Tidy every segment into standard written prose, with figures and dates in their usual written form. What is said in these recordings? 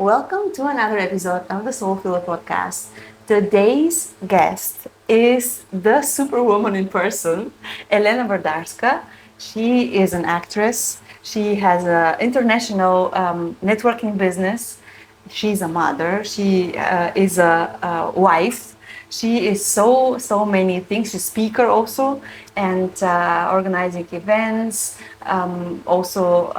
Welcome to another episode of the Soulful podcast. Today's guest is the superwoman in person, Elena Bardarska. She is an actress. She has an international networking business. She's a mother. She is a wife. She is so many things. She's a speaker also, and organizing events. Also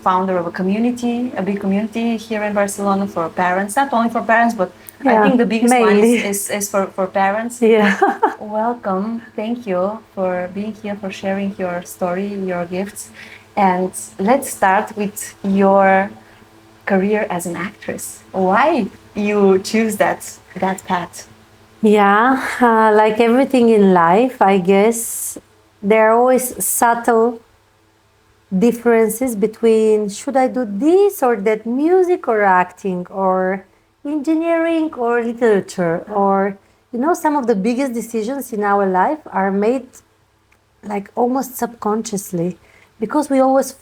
founder of a big community here in Barcelona for parents. Not only for parents, but I think the biggest one is for parents. Yeah. Welcome. Thank you for being here, for sharing your story, your gifts. And let's start with your career as an actress. Why you choose that path? Yeah, like everything in life, I guess there are always subtle differences between should I do this or that, music or acting or engineering or literature, or some of the biggest decisions in our life are made like almost subconsciously because we always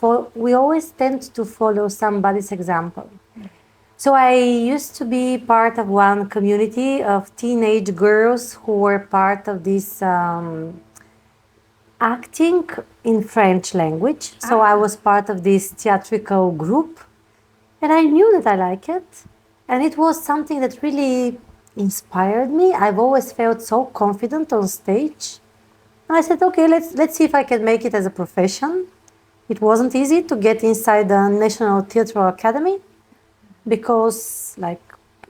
tend to follow somebody's example. So I used to be part of one community of teenage girls who were part of this acting in French language. So I was part of this theatrical group, and I knew that I like it. And it was something that really inspired me. I've always felt so confident on stage. And I said, okay, let's see if I can make it as a profession. It wasn't easy to get inside the National Theatre Academy, because like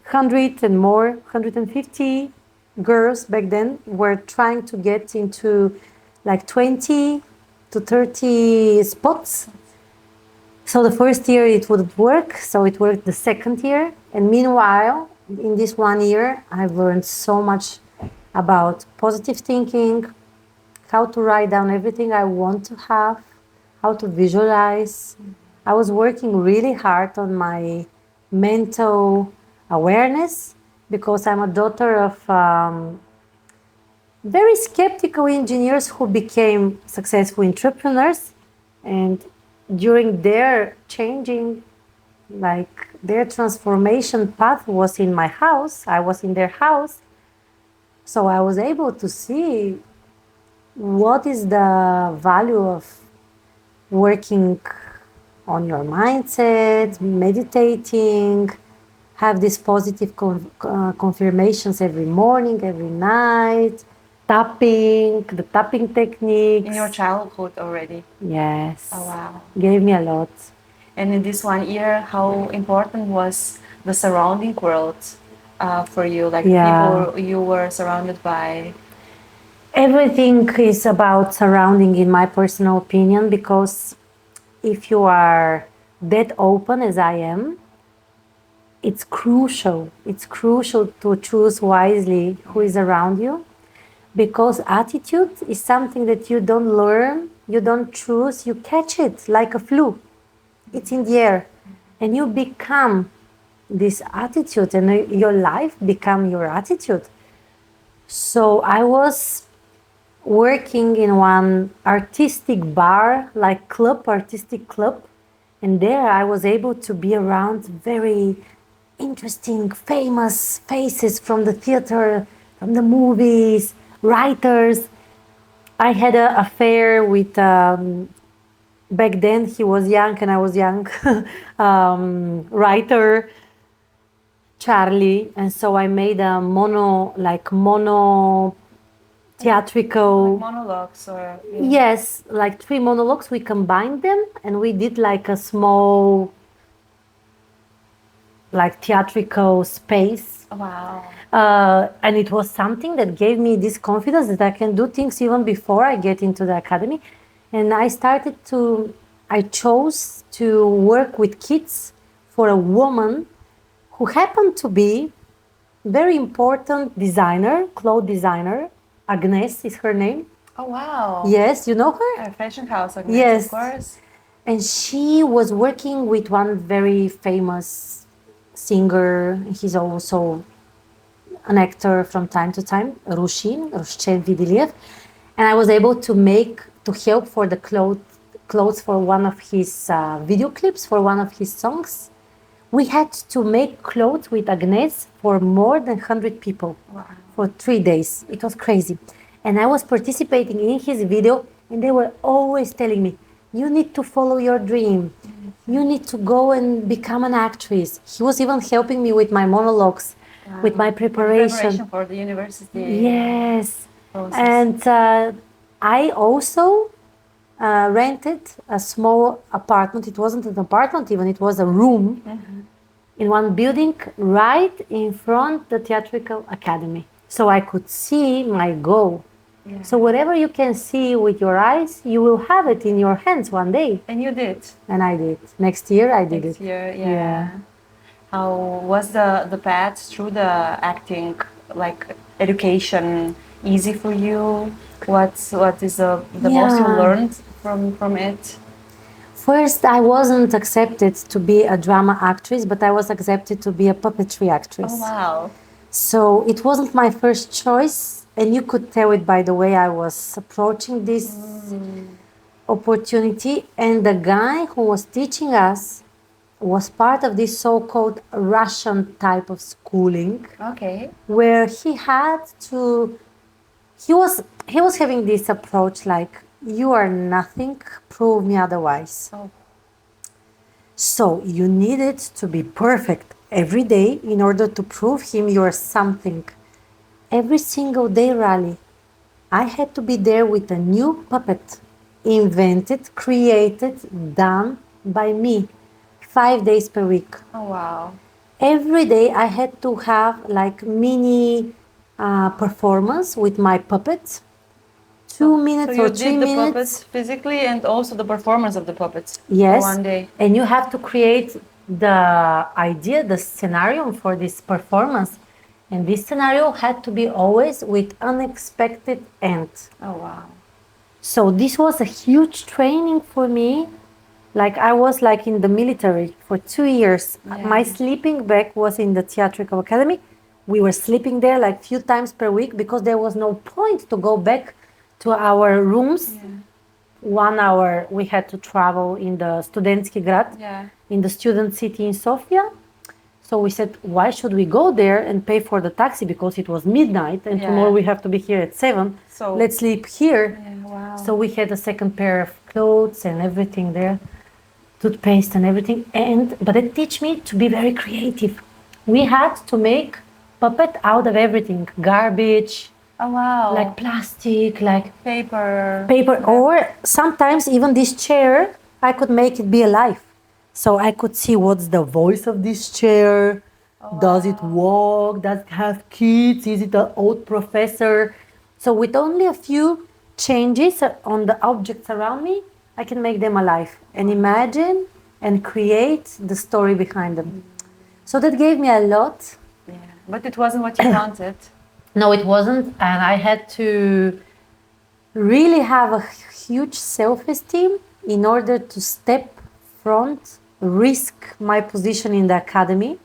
150 girls back then were trying to get into like 20 to 30 spots. So the first year it wouldn't work, so it worked the second year. And meanwhile, in this 1 year, I've learned so much about positive thinking, how to write down everything I want to have, how to visualize. I was working really hard on my mental awareness because I'm a daughter of very skeptical engineers who became successful entrepreneurs, and during their changing, like their transformation path was in my house. I was in their house, so I was able to see what is the value of working on your mindset, meditating, have these positive confirmations every morning, every night, the tapping techniques. In your childhood already? Yes. Oh, wow. Gave me a lot. And in this 1 year, how important was the surrounding world for you? Like people you were surrounded by? Everything is about surrounding, in my personal opinion, because if you are that open as I am, it's crucial. It's crucial to choose wisely who is around you, because attitude is something that you don't learn, you don't choose, you catch it like a flu. It's in the air, and you become this attitude, and your life become your attitude. So I was working in one artistic bar, like artistic club, and there I was able to be around very interesting, famous faces from the theater, from the movies, writers. I had an affair with, back then he was young and I was young, writer, Charlie. And so I made a mono theatrical. Like monologues or? Yeah. Yes, like 3 monologues. We combined them and we did like a small, like theatrical space. Wow. And it was something that gave me this confidence that I can do things even before I get into the academy. And I chose to work with kids for a woman who happened to be very important designer, clothes designer. Agnes is her name. Oh, wow. Yes, you know her? A fashion house, Agnes, yes. Of course. And she was working with one very famous singer. He's also an actor from time to time, Rushen Vidiliev. And I was able to help for the clothes for one of his video clips, for one of his songs. We had to make clothes with Agnes for more than 100 people for 3 days. It was crazy. And I was participating in his video, and they were always telling me, you need to follow your dream. You need to go and become an actress. He was even helping me with my monologues, with my preparation. For the university. Yes. process. And I also rented a small apartment. It wasn't an apartment even, it was a room in one building right in front the theatrical academy. So I could see my goal. Yeah. So whatever you can see with your eyes, you will have it in your hands one day. And you did. And I did. Next year I did Next it. year, yeah. Yeah. How was the path through the acting, like education, easy for you? What is the most you Yeah. learned from it? First, I wasn't accepted to be a drama actress, but I was accepted to be a puppetry actress. Oh wow! So it wasn't my first choice, and you could tell it by the way I was approaching this opportunity. And the guy who was teaching us was part of this so-called Russian type of schooling, Okay. where he was having this approach like, you are nothing, prove me otherwise. Oh. So you needed to be perfect every day in order to prove him you are something. Every single day, Rally, I had to be there with a new puppet, invented, created, done by me, 5 days per week. Oh wow! Every day I had to have like mini performance with my puppets. 2 minutes So or you 3 did the minutes. puppets physically and also the performance of the puppets. Yes. One day. And you have to create the idea, the scenario for this performance. And this scenario had to be always with unexpected end. Oh wow! So this was a huge training for me. Like I was like in the military for 2 years. Yeah. My sleeping bag was in the theatrical academy. We were sleeping there like few times per week because there was no point to go back to our rooms. Yeah. 1 hour we had to travel in the Studentski Grad, Yeah. in the student city in Sofia. So we said, why should we go there and pay for the taxi because it was midnight and Yeah. tomorrow we have to be here at 7. So let's sleep here. Yeah, wow. So we had a second pair of clothes and everything there, toothpaste and everything. But it taught me to be very creative. We had to make puppet out of everything, garbage, Oh wow! like plastic, like paper. or sometimes even this chair, I could make it be alive. So I could see what's the voice of this chair. Does it walk? Does it have kids? Is it an old professor? So with only a few changes on the objects around me, I can make them alive and imagine and create the story behind them. So that gave me a lot. Yeah, but it wasn't what you wanted. No, it wasn't. And I had to really have a huge self-esteem in order to step front, risk my position in the academy,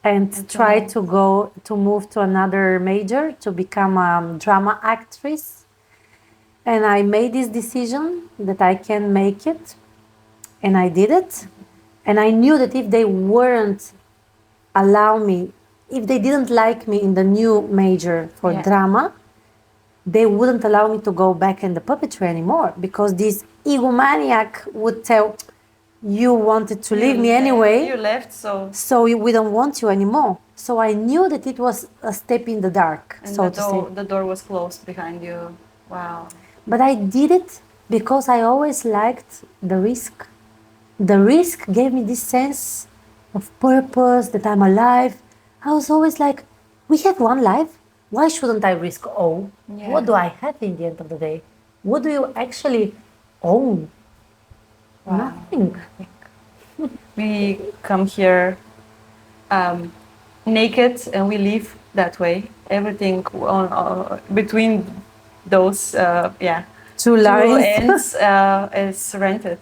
and try to move to another major to become a drama actress. And I made this decision that I can make it, and I did it. And I knew that if they weren't allow me, if they didn't like me in the new major for drama, they wouldn't allow me to go back in the puppetry anymore because this egomaniac would tell, you wanted to leave me anyway. You left, so we don't want you anymore. So I knew that it was a step in the dark, and so to say. the door was closed behind you. Wow. But I did it because I always liked the risk. The risk gave me this sense of purpose, that I'm alive. I was always like, we have one life. Why shouldn't I risk all? Yeah. What do I have in the end of the day? What do you actually own? Wow. Nothing. We come here naked and we leave that way. Everything on between those Two lines. ends is rented.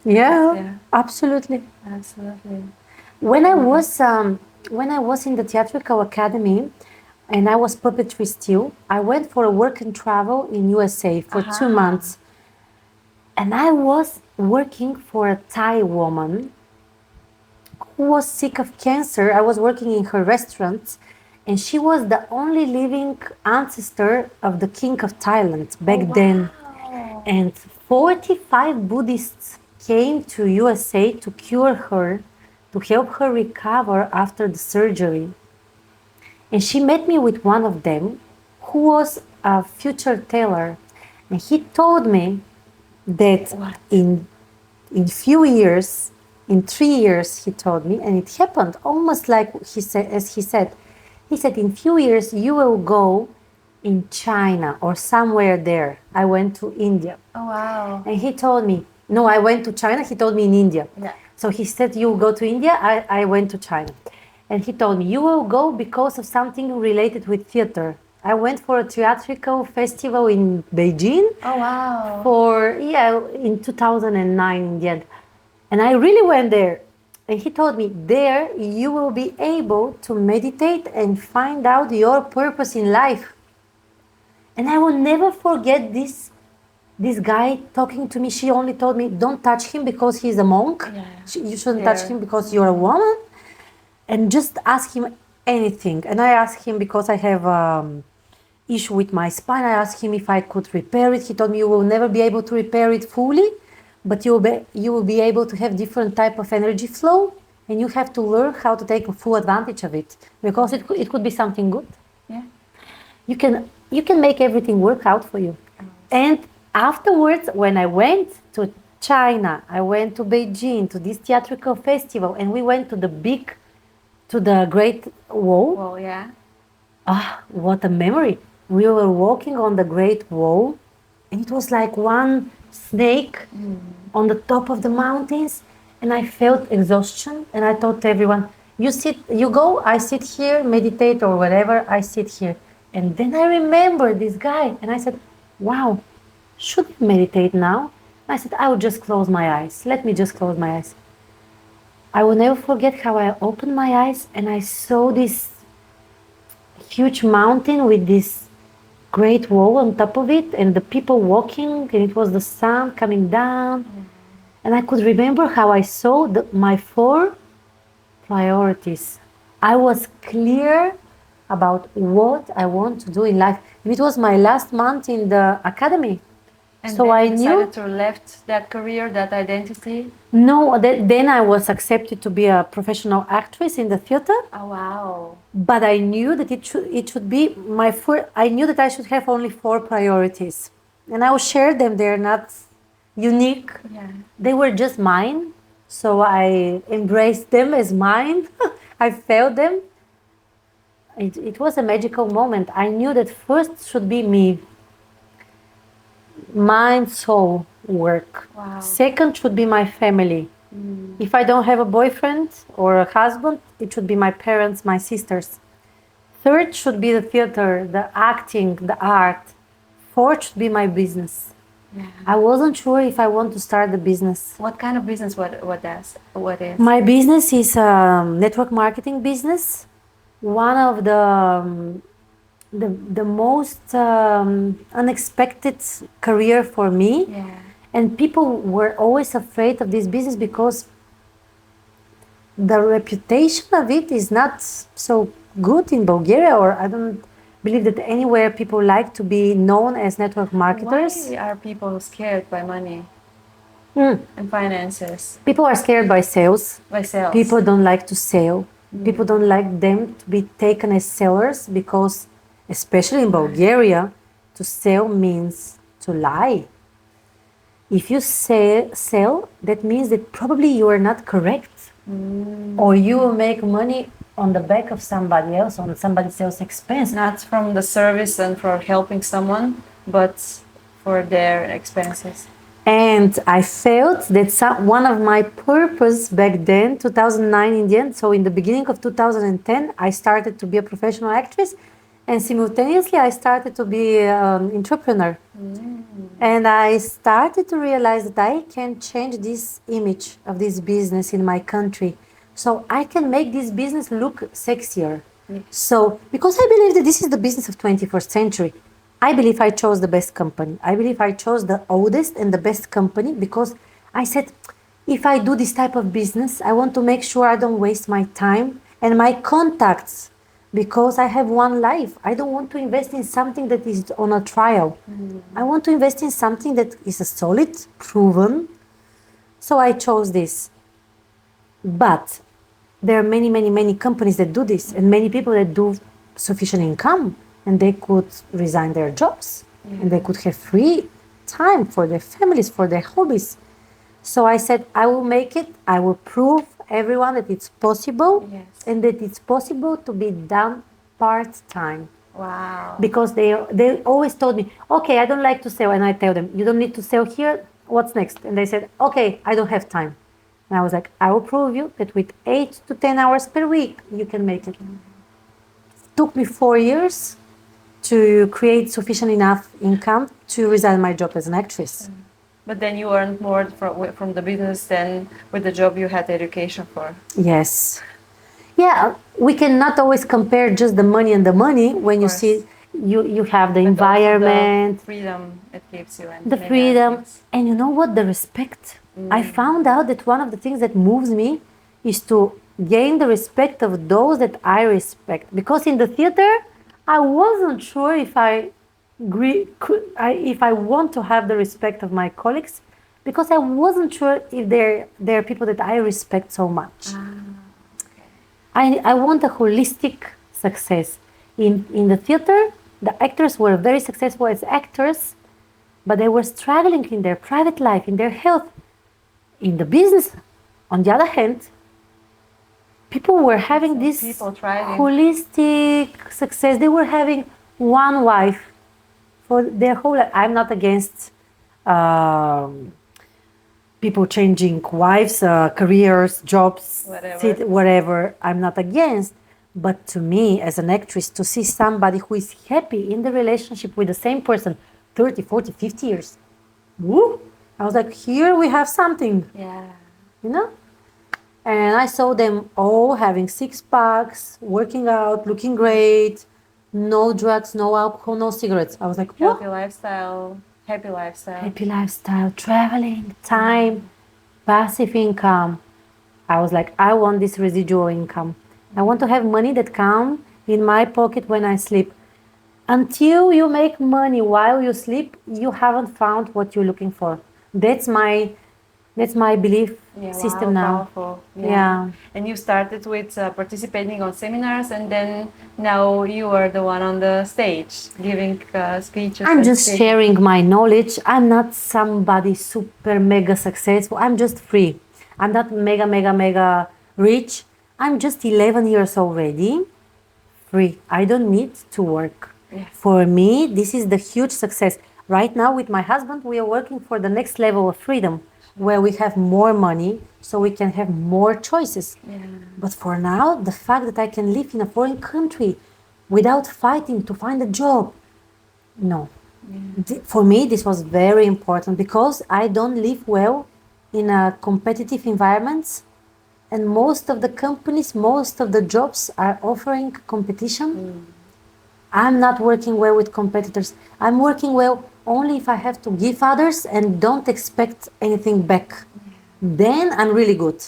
Yeah, absolutely. Absolutely. When I was in the theatrical academy, and I was puppetry still, I went for a work and travel in USA for 2 months, and I was working for a Thai woman who who was sick of cancer. I was working in her restaurant, and she was the only living ancestor of the king of Thailand back then. Wow. And 45 Buddhists came to USA to cure her, to help her recover after the surgery. And she met me with one of them, who was a future tailor. And he told me that What? in few years, in 3 years, he told me, and it happened almost like he said, as he said. He said, in few years you will go in China or somewhere there. I went to India. Oh, wow. And he told me, no, I went to China. He told me in India. Yeah. So he said, you will go to India. I went to China. And he told me, you will go because of something related with theater. I went for a theatrical festival in Beijing Oh, wow. in 2009 in the end. And I really went there. And he told me, there you will be able to meditate and find out your purpose in life. And I will never forget this guy talking to me. She only told me, don't touch him because he's a monk. Yeah. You shouldn't touch him because you're a woman. And just ask him anything. And I asked him because I have issue with my spine. I asked him if I could repair it. He told me you will never be able to repair it fully, but you will be able to have different type of energy flow, and you have to learn how to take full advantage of it because it could be something good. Yeah. You can make everything work out for you. And afterwards, when I went to China, I went to Beijing to this theatrical festival, and we went to the Great Wall. Well, yeah. Ah, what a memory. We were walking on the Great Wall, and it was like one snake on the top of the mountains, and I felt exhaustion, and I told everyone, you go, I sit here, meditate or whatever, I sit here. And then I remember this guy, and I said, wow, should we meditate now? I said, I will just close my eyes. Let me just close my eyes. I will never forget how I opened my eyes and I saw this huge mountain with this great wall on top of it and the people walking, and it was the sun coming down. And I could remember how I saw my 4 priorities. I was clear about what I want to do in life. And it was my last month in the academy. And so then I you knew decided to left that career, that identity. No, then I was accepted to be a professional actress in the theater. Oh, wow. But I knew that it should be I knew that I should have only 4 priorities. And I will share them. They're not unique. Yeah. They were just mine. So I embraced them as mine. I felt them. It was a magical moment. I knew that first should be me. Mind, soul, work. Wow. Second should be my family. If I don't have a boyfriend or a husband, it should be my parents, my sisters. Third should be the theater, the acting, the art. Fourth should be my business. Yeah. I wasn't sure if I want to start the business. What kind of business? What is? My business is a network marketing business. One of the most unexpected career for me. Yeah. And people were always afraid of this business because the reputation of it is not so good in Bulgaria, or I don't believe that anywhere people like to be known as network marketers. Why are people scared by money and finances? People are scared by sales. By sales. People don't like to sell. People don't like them to be taken as sellers because, especially in Bulgaria, to sell means to lie. If you sell, that means that probably you are not correct. Or you will make money on the back of somebody else, on somebody else's expense. Not from the service and for helping someone, but for their expenses. And I felt that one of my purpose back then, 2009 in the end, so in the beginning of 2010, I started to be a professional actress, and simultaneously I started to be an entrepreneur. And I started to realize that I can change this image of this business in my country. So I can make this business look sexier. So, because I believe that this is the business of 21st century, I believe I chose the best company. I believe I chose the oldest and the best company because I said, if I do this type of business, I want to make sure I don't waste my time and my contacts because I have one life. I don't want to invest in something that is on a trial. I want to invest in something that is a solid, proven. So I chose this. But there are many, many, many companies that do this and many people that do sufficient income and they could resign their jobs and they could have free time for their families, for their hobbies. So I said, I will make it. I will prove everyone that it's possible and that it's possible to be done part-time. Wow. Because they always told me, okay, I don't like to sell. And I tell them, you don't need to sell here. What's next? And they said, okay, I don't have time. And I was like, I will prove you that with 8 to 10 hours per week, you can make it. It took me 4 years to create sufficient enough income to resign my job as an actress. But then you earned more from the business than with the job you had education for. Yes. Yeah, we cannot always compare just the money and the money when you see you have the environment, the freedom it gives you, and the freedom, and you know what, the respect. I found out that one of the things that moves me is to gain the respect of those that I respect. Because in the theater, I wasn't sure if if I want to have the respect of my colleagues, because I wasn't sure if they're people that I respect so much. I want a holistic success. In the theater, the actors were very successful as actors, but they were struggling in their private life, in their health. In the business, on the other hand, people were having this holistic success. They were having one wife for their whole life. I'm not against people changing wives, careers, jobs, whatever. I'm not against. But to me, as an actress, to see somebody who is happy in the relationship with the same person 30, 40, 50 years, woo! I was like, here we have something. Yeah. You know? And I saw them all having 6-packs, working out, looking great, no drugs, no alcohol, no cigarettes. I was like, what? Healthy lifestyle, happy lifestyle. Happy lifestyle, traveling, time, passive income. I was like, I want this residual income. I want to have money that comes in my pocket when I sleep. Until you make money while you sleep, you haven't found what you're looking for. That's my belief system now. Powerful. Yeah. And you started with participating on seminars, and then now you are the one on the stage giving speeches. I'm just sharing my knowledge. I'm not somebody super mega successful. I'm just free. I'm not mega rich. I'm just 11 years already free. I don't need to work. Yeah. For me, this is the huge success. Right now with my husband, we are working for the next level of freedom, where we have more money so we can have more choices. Yeah. But for now, the fact that I can live in a foreign country without fighting to find a job, no. Yeah. For me, this was very important because I don't live well in a competitive environments, and most of the companies, most of the jobs are offering competition. I'm not working well with competitors. I'm working well only if I have to give others and don't expect anything back. Then I'm really good.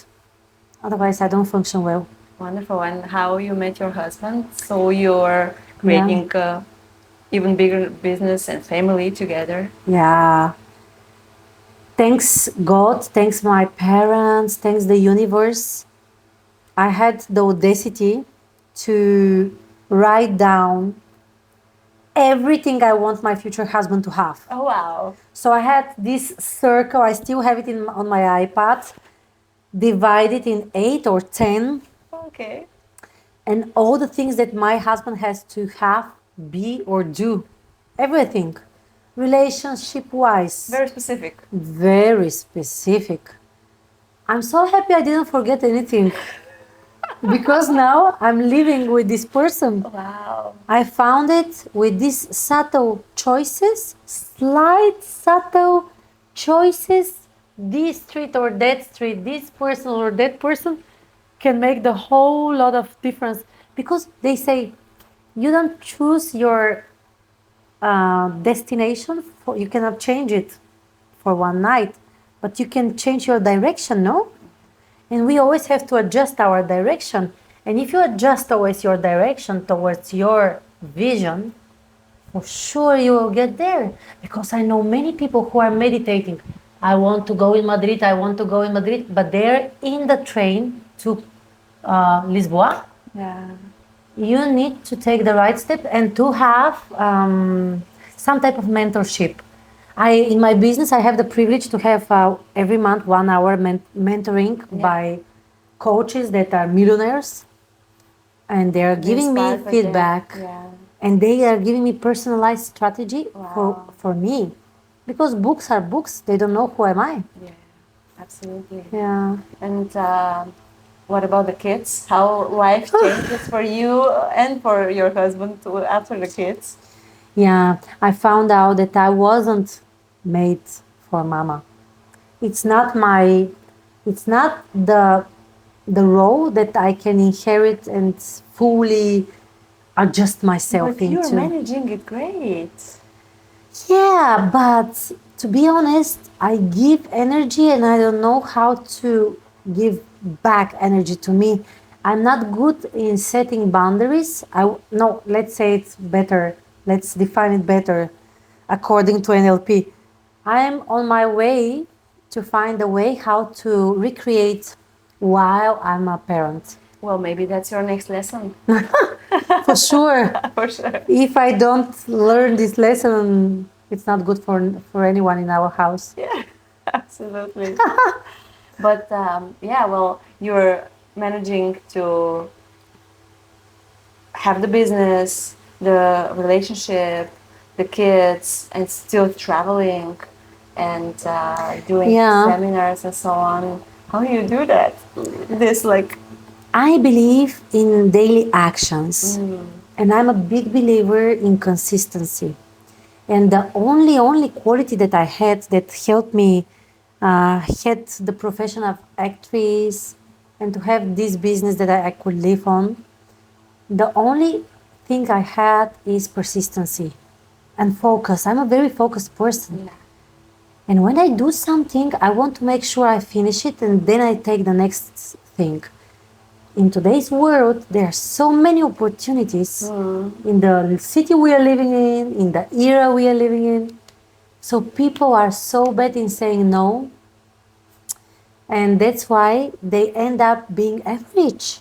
Otherwise, I don't function well. Wonderful. And how you met your husband? So you're creating even bigger business and family together. Yeah. Thanks God, thanks my parents, thanks the universe. I had the audacity to write down everything I want my future husband to have. Oh, wow. So I had this circle, I still have it on my iPad, divided in 8 or 10. Okay. And all the things that my husband has to have, be, or do. Everything. Relationship-wise. Very specific. Very specific. I'm so happy I didn't forget anything. Because now I'm living with this person. Wow. I found it with these subtle choices, slight subtle choices. This street or that street, this person or that person can make the whole lot of difference. Because they say you don't choose your destination, you cannot change it for one night. but you can change your direction, no? And we always have to adjust our direction. And if you adjust always your direction towards your vision, for sure you will get there. Because I know many people who are meditating. I want to go in Madrid, I want to go in Madrid, but they're in the train to Lisboa. Yeah. You need to take the right step and to have some type of mentorship. In my business, I have the privilege to have every month 1 hour mentoring by coaches that are millionaires, and they are giving me feedback, and they are giving me personalized strategy for me, because books are books. They don't know who am I. Yeah, absolutely. Yeah. And what about the kids? How life changes for you and for your husband too after the kids? Yeah, I found out that I wasn't made for mama. It's not the role that I can inherit and fully adjust myself But into. you're managing it great. Yeah, but to be honest, I give energy and I don't know how to give back energy to me. I'm not good in setting boundaries. No, let's say it's better. Let's define it better according to NLP. I'm on my way to find a way how to recreate while I'm a parent. Well, maybe that's your next lesson. For sure. For sure. If I don't learn this lesson, it's not good for anyone in our house. Yeah, absolutely. But yeah, well, you're managing to have the business, the relationship, the kids, and still traveling and doing seminars and so on. How do you do that? I believe in daily actions, and I'm a big believer in consistency. And the only quality that I had that helped me had the profession of actress and to have this business that I could live on. The only thing I had is persistency and focus. I'm a very focused person. Yeah. And when I do something, I want to make sure I finish it and then I take the next thing. In today's world, there are so many opportunities in the city we are living in the era we are living in. So people are so bad in saying no. And that's why they end up being average.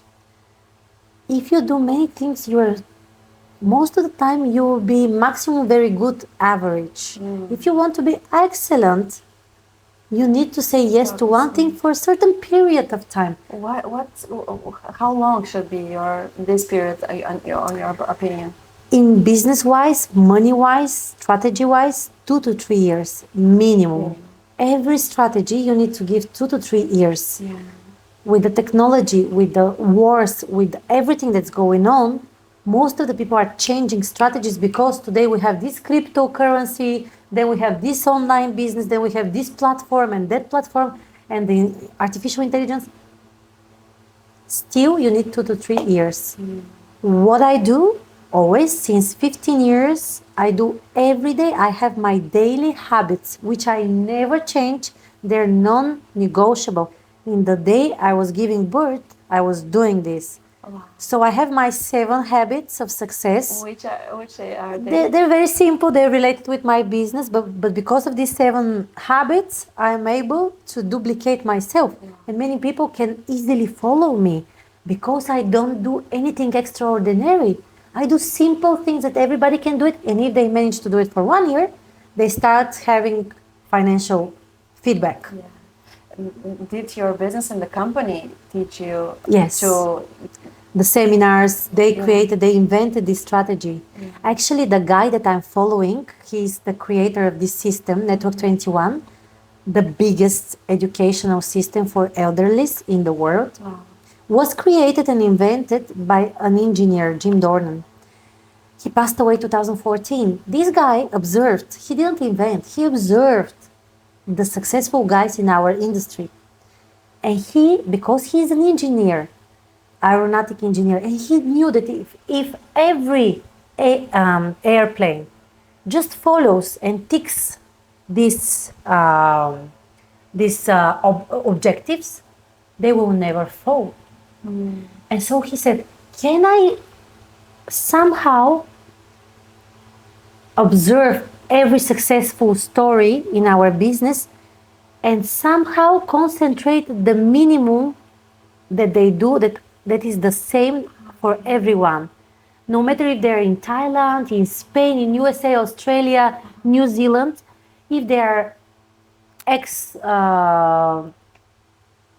If you do many things, most of the time you will be maximum very good average. If you want to be excellent, you need to say yes to one thing for a certain period of time. How long should be this period, on your opinion? In business-wise, money-wise, strategy-wise, 2 to 3 years minimum. Every strategy you need to give 2 to 3 years. Yeah. With the technology, with the wars, with everything that's going on, most of the people are changing strategies because today we have this cryptocurrency, then we have this online business, then we have this platform and that platform, and the artificial intelligence. Still, you need 2 to 3 years. What I do, always, since 15 years, I do every day. I have my daily habits, which I never change. They're non-negotiable. In the day I was giving birth, I was doing this. Wow. So I have my 7 habits of success. Which are they? They're very simple. They're related with my business, but because of these 7 habits, I'm able to duplicate myself. And many people can easily follow me because I don't do anything extraordinary. I do simple things that everybody can do it. And if they manage to do it for 1 year, they start having financial feedback. Yeah. Did your business and the company teach you to... The seminars, they invented this strategy. Yeah. Actually, the guy that I'm following, he's the creator of this system, Network 21, the biggest educational system for elderlies in the world, was created and invented by an engineer, Jim Dornan. He passed away in 2014. This guy observed, he didn't invent, he observed the successful guys in our industry. And because he's an engineer, aeronautic engineer, and he knew that if every airplane just follows and ticks this these objectives, they will never fall. And so he said, can I somehow observe every successful story in our business and somehow concentrate the minimum that they do that is the same for everyone, no matter if they're in Thailand, in Spain, in USA, Australia, New Zealand, if they are ex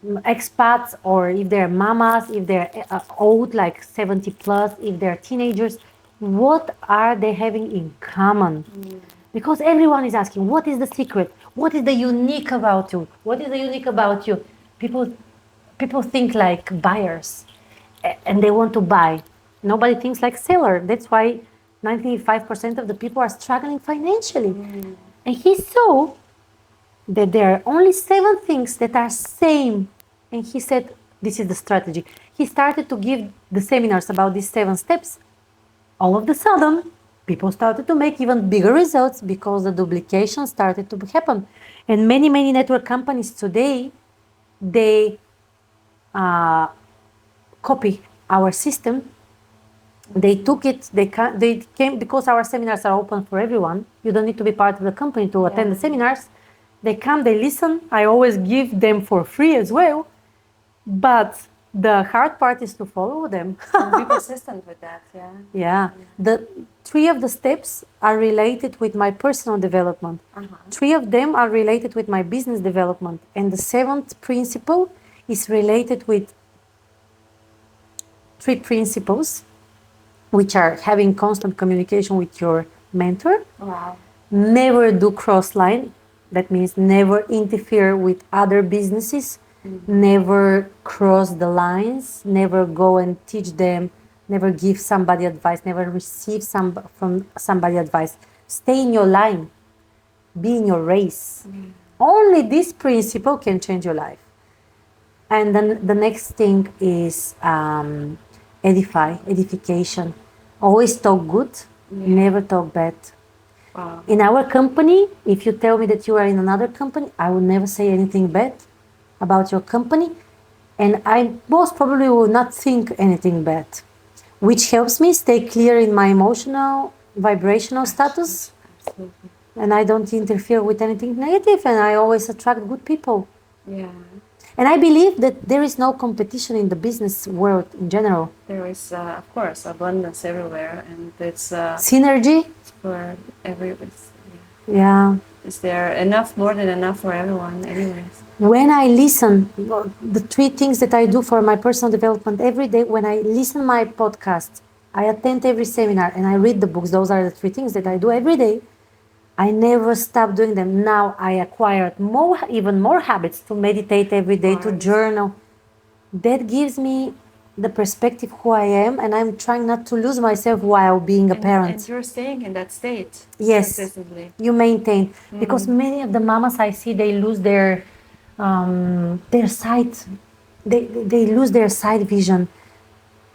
expats or if they're mamas, if they're old, like 70 plus, if they're teenagers, what are they having in common? Because everyone is asking, what is the secret? What is the unique about you? What is the unique about you? People think like buyers and they want to buy. Nobody thinks like seller. That's why 95% of the people are struggling financially. And he saw that there are only 7 things that are same. And he said, this is the strategy. He started to give the seminars about these 7 steps. All of a sudden, people started to make even bigger results because the duplication started to happen. And many network companies today, they copy our system. They took it, they came, because our seminars are open for everyone. You don't need to be part of the company to attend the seminars. They come, they listen. I always give them for free as well. But the hard part is to follow them. Be persistent with that, yeah. Yeah. The 3 of the steps are related with my personal development. 3 of them are related with my business development. And the 7th principle is related with 3 principles, which are having constant communication with your mentor. Wow. Never do cross line. That means never interfere with other businesses. Never cross the lines. Never go and teach them. Never give somebody advice. Never receive from somebody advice. Stay in your line. Be in your race. Only this principle can change your life. And then the next thing is edification. Always talk good. Never talk bad. Wow. In our company, if you tell me that you are in another company, I will never say anything bad about your company. And I most probably will not think anything bad, which helps me stay clear in my emotional, vibrational status. Absolutely. And I don't interfere with anything negative, and I always attract good people. Yeah. And I believe that there is no competition in the business world in general. There is, of course, abundance everywhere, and it's Synergy. for everyone. Yeah. Is there enough, more than enough for everyone, anyways? When I listen, the 3 things that I do for my personal development every day, when I listen my podcast, I attend every seminar, and I read the books. Those are the 3 things that I do every day. I never stop doing them. Now I acquired even more habits to meditate every day, to journal. That gives me the perspective who I am, and I'm trying not to lose myself while being a parent. And you're staying in that state. Yes, consistently. you maintain. Because many of the mamas I see, they lose their sight. They lose their sight vision.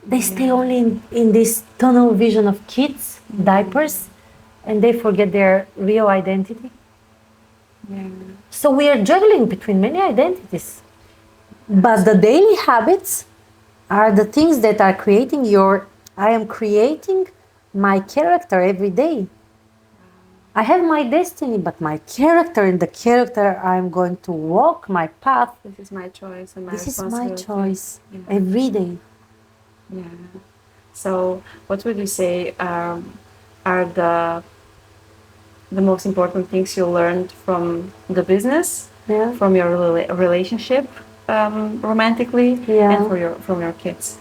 They stay only in this tunnel vision of kids, diapers, and they forget their real identity. So we are juggling between many identities. But the daily habits are the things that are creating I am creating my character every day. I have my destiny, but my character, in the character I'm going to walk my path. This is my choice and my This is my responsibility. choice every day. Yeah. So, what would you say are the most important things you learned from the business, from your relationship, romantically, and from your kids?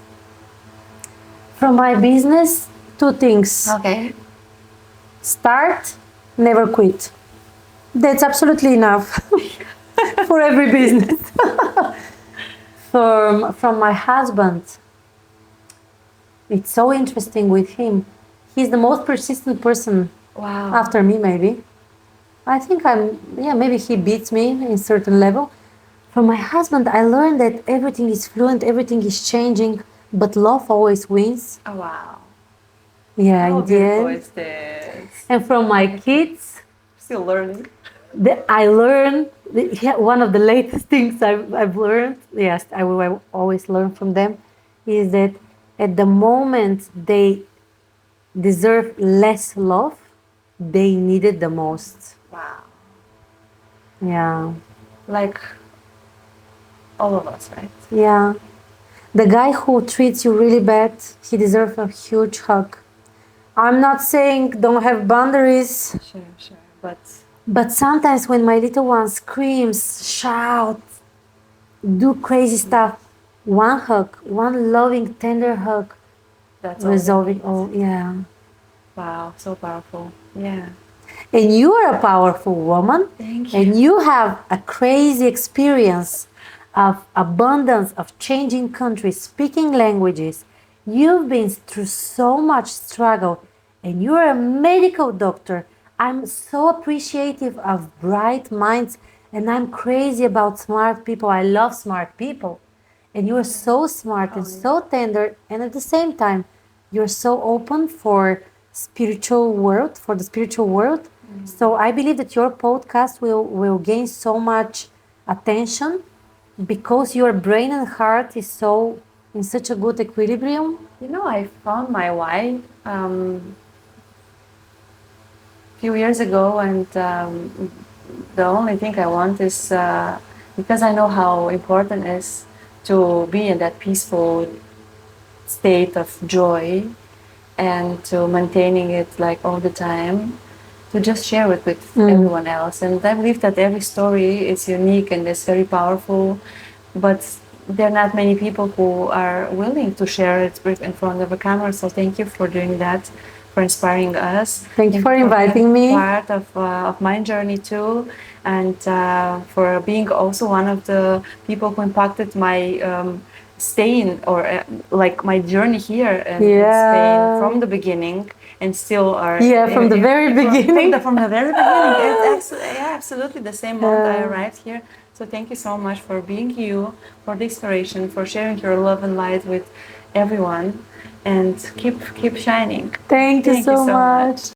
From my business, 2 things. Okay. Start, never quit. That's absolutely enough for every business. From my husband, it's so interesting with him. He's the most persistent person after me, maybe. I think maybe he beats me in certain level. From my husband, I learned that everything is fluent, everything is changing, but love always wins. Oh, wow. Yeah, How in the beautiful end. is this? And from my kids, Still learning. I learned one of the latest things I've learned. Yes, I will always learn from them, is that at the moment they deserve less love, they need it the most. Wow. Yeah, Like all of us, right? yeah. The guy who treats you really bad, he deserves a huge hug. I'm not saying don't have boundaries, Sure, sure. but sometimes when my little one screams, shout, do crazy stuff, one hug, one loving, tender hug, That's all they resolving need. all. Yeah. Wow, so powerful. Yeah. And you are a powerful woman, Thank you. and you have a crazy experience of abundance, of changing countries, speaking languages. You've been through so much struggle, and you're a medical doctor. I'm so appreciative of bright minds, and I'm crazy about smart people. I love smart people. And you're so smart and so tender, and at the same time, you're so open for spiritual world, for the spiritual world. So I believe that your podcast will gain so much attention because your brain and heart is so in such a good equilibrium. You know, I found my why a few years ago, and the only thing I want is because I know how important it is to be in that peaceful state of joy and to maintaining it like all the time, to just share it with everyone else. And I believe that every story is unique and is very powerful, but there are not many people who are willing to share it in front of a camera. So thank you for doing that, for inspiring us. Thank you for inviting me. Part of my journey too, and for being also one of the people who impacted my staying or like my journey here in Spain from the beginning, and still are from the very beginning. From the very beginning. It's absolutely the same month I arrived here. So thank you so much for being you, for the inspiration, for sharing your love and light with everyone, and keep shining. Thank you so much.